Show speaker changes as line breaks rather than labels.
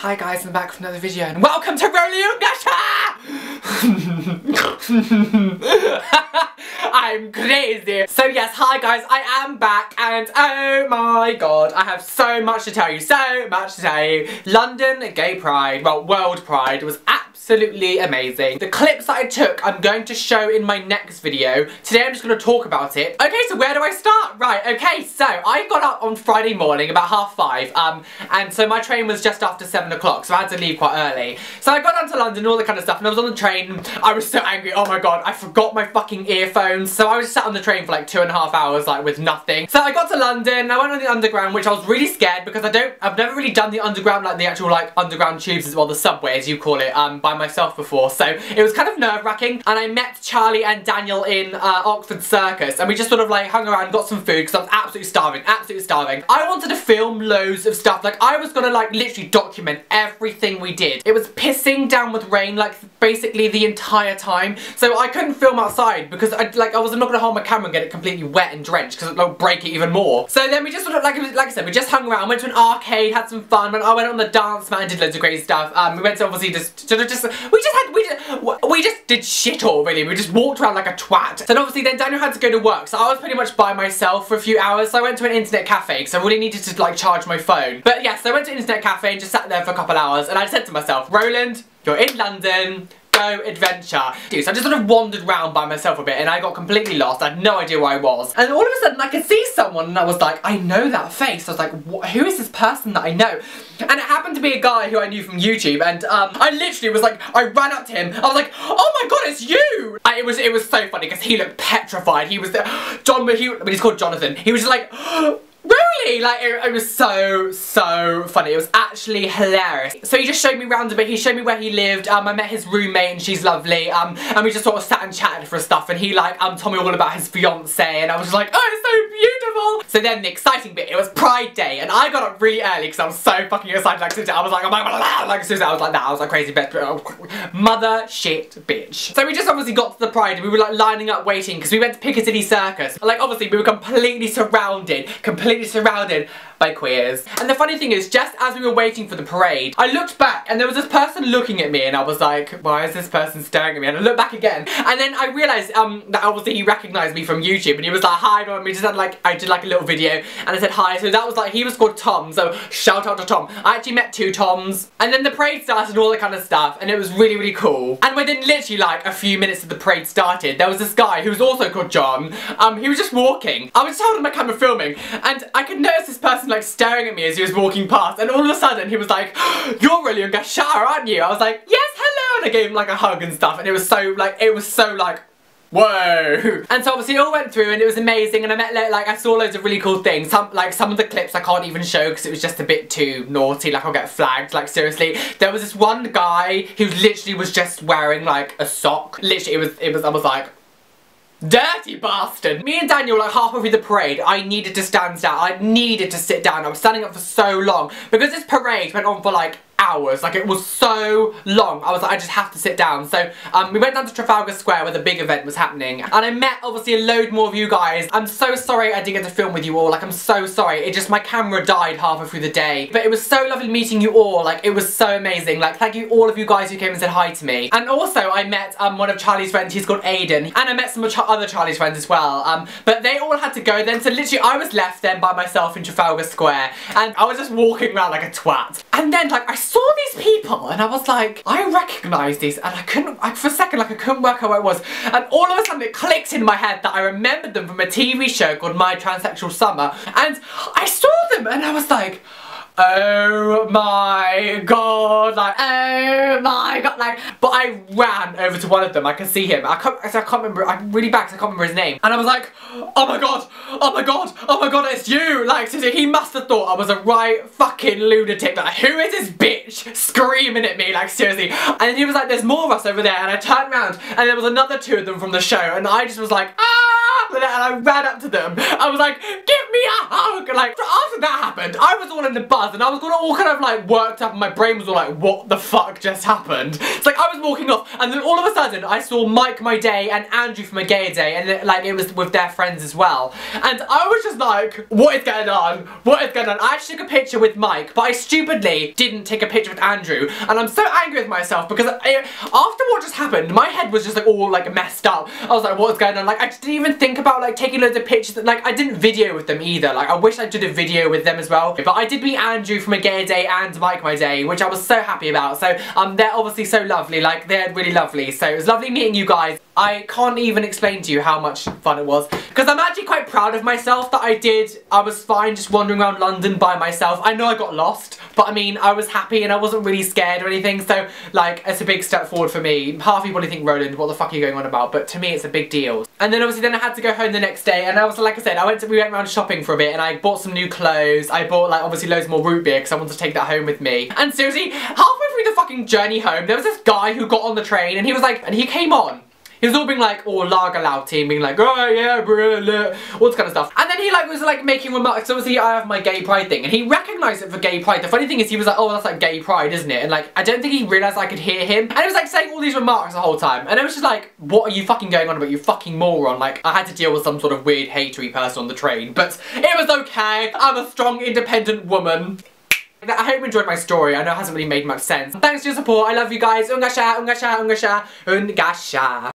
Hi guys, I'm back with another video and welcome to RolyUnGashaa! I'm crazy. So yes, hi guys, I am back and oh my god, I have so much to tell you, London Gay Pride, well, World Pride was absolutely amazing. The clips that I took I'm going to show in my next video. Today I'm just going to talk about it. Okay, so where do I start? Right, okay, so I got up on Friday morning about 5:30 and so my train was just after 7 o'clock, so I had to leave quite early. So I got down to London, all that kind of stuff, and I was on the train. I was so angry, oh my god, I forgot my fucking earphones. So I was sat on the train for like 2.5 hours, like with nothing. So I got to London, I went on the underground, which I was really scared because I've never really done the underground, like the actual like underground tubes as well, the subway as you call it, by myself before. So it was kind of nerve-wracking, and I met Charlie and Daniel in Oxford Circus, and we just sort of like hung around, got some food because I was absolutely starving, absolutely starving. I wanted to film loads of stuff, like I was gonna like literally document everything we did. It was pissing down with rain like basically the entire time, so I couldn't film outside because I was not gonna hold my camera and get it completely wet and drenched because it'll break it even more. So then we just sort of like I said, we just hung around, went to an arcade, had some fun, I went on the dance mat and did loads of great stuff. We went to obviously we just did shit all really. We just walked around like a twat. So obviously then Daniel had to go to work, so I was pretty much by myself for a few hours. So I went to an internet cafe because I really needed to like charge my phone. But yes, I went to an internet cafe and just sat there for a couple hours, and I said to myself, Roland, you're in London, go adventure. So I just sort of wandered around by myself a bit and I got completely lost. I had no idea where I was. And all of a sudden I could see someone and I was like, I know that face. I was like, who is this person that I know? And it happened to be a guy who I knew from YouTube, and I literally was like, I ran up to him, I was like, oh my god, it's you! It was so funny because he looked petrified. He was there, he's called Jonathan. He was just like, Roly! Like, it was so funny. It was actually hilarious. So he just showed me around a bit. He showed me where he lived. I met his roommate and she's lovely. And we just sort of sat and chatted for stuff. And he like told me all about his fiance. And I was just like, oh, it's so beautiful. So then the exciting bit, it was Pride Day. And I got up really early because I was so fucking excited. Like, I was like, oh my god, like, seriously, I was like that. I was like crazy bitch. Mother shit bitch. So we just obviously got to the Pride and we were like lining up waiting because we went to Piccadilly Circus. Like, obviously, we were completely surrounded by queers. And the funny thing is, just as we were waiting for the parade, I looked back and there was this person looking at me and I was like, why is this person staring at me? And I looked back again and then I realised that obviously he recognised me from YouTube and he was like, hi, and we just had like, I did like a little video and I said hi. So that was like, he was called Tom, so shout out to Tom. I actually met 2 Toms. And then the parade started and all that kind of stuff and it was really, really cool. And within literally like a few minutes of the parade started, there was this guy who was also called John. He was just walking. I was just holding my camera filming and I could notice this person like staring at me as he was walking past, and all of a sudden he was like, you're RolyUnGashaa, aren't you? I was like, yes, hello, and I gave him like a hug and stuff, and it was so like whoa. And so obviously it all went through and it was amazing, and I met like I saw loads of really cool things. Some of the clips I can't even show because it was just a bit too naughty, like I'll get flagged, like seriously. There was this one guy who literally was just wearing like a sock. Literally I was like, dirty bastard! Me and Daniel, like halfway through the parade, I needed to stand down. I needed to sit down. I was standing up for so long because this parade went on for like hours. Like, it was so long. I was like, I just have to sit down. So we went down to Trafalgar Square where the big event was happening, and I met obviously a load more of you guys. I'm so sorry I didn't get to film with you all. Like, I'm so sorry. It just, my camera died halfway through the day. But it was so lovely meeting you all. Like, it was so amazing. Like, thank you all of you guys who came and said hi to me. And also I met one of Charlie's friends. He's called Aiden, and I met some other Charlie's friends as well. But they all had to go then, so literally I was left then by myself in Trafalgar Square, and I was just walking around like a twat. And then like I saw these people and I was like, I recognise these, and for a second like I couldn't work out where it was, and all of a sudden it clicked in my head that I remembered them from a TV show called My Transsexual Summer, and I saw them and I was like, oh my god, like, oh my god, like, but I ran over to one of them. I can see him. I can't remember, I'm really bad because I can't remember his name. And I was like, oh my god, oh my god, oh my god, it's you. Like, seriously, he must have thought I was a right fucking lunatic. Like, who is this bitch screaming at me? Like, seriously. And then he was like, there's more of us over there. And I turned around and there was another 2 of them from the show. And I just was like, ah! the net and I ran up to them. I was like, give me a hug! Like, after that happened, I was all in the buzz and I was all kind of like worked up and my brain was all like, what the fuck just happened? It's like I was walking off and then all of a sudden I saw Mike my day and Andrew from a Gay Day, and it was with their friends as well. And I was just like, what is going on? What is going on? I actually took a picture with Mike, but I stupidly didn't take a picture with Andrew. And I'm so angry with myself because after what just happened, my head was just like all like messed up. I was like, what's going on? Like, I just didn't even think about like taking loads of pictures. Like, I didn't video with them either. Like, I wish I did a video with them as well. But I did meet Andrew from a Gay Day and Mike my day, which I was so happy about. So they're obviously so lovely. Like, they're really lovely. So it was lovely meeting you guys. I can't even explain to you how much fun it was, because I'm actually quite proud of myself that I was fine just wandering around London by myself. I know I got lost, but I mean, I was happy and I wasn't really scared or anything, so like, it's a big step forward for me. Half people think, Roland, what the fuck are you going on about? But to me, it's a big deal. And then obviously I had to go home the next day, and I was, like I said, we went around shopping for a bit, and I bought some new clothes. I bought like obviously loads more root beer because I wanted to take that home with me. And seriously, halfway through the fucking journey home, there was this guy who got on the train, and he was like, and he came on. He was all being like, all lager loud team, being like, oh yeah, bro, all this kind of stuff. And then he like was like making remarks. So obviously I have my gay pride thing, and he recognised it for gay pride. The funny thing is he was like, oh, that's like gay pride, isn't it? And like, I don't think he realised I could hear him. And he was like saying all these remarks the whole time. And it was just like, what are you fucking going on about, you fucking moron? Like, I had to deal with some sort of weird hatery person on the train. But it was okay. I'm a strong, independent woman. I hope you enjoyed my story. I know it hasn't really made much sense. Thanks for your support. I love you guys. RolyUnGashaa, RolyUnGashaa, RolyUnGashaa, RolyUnGashaa.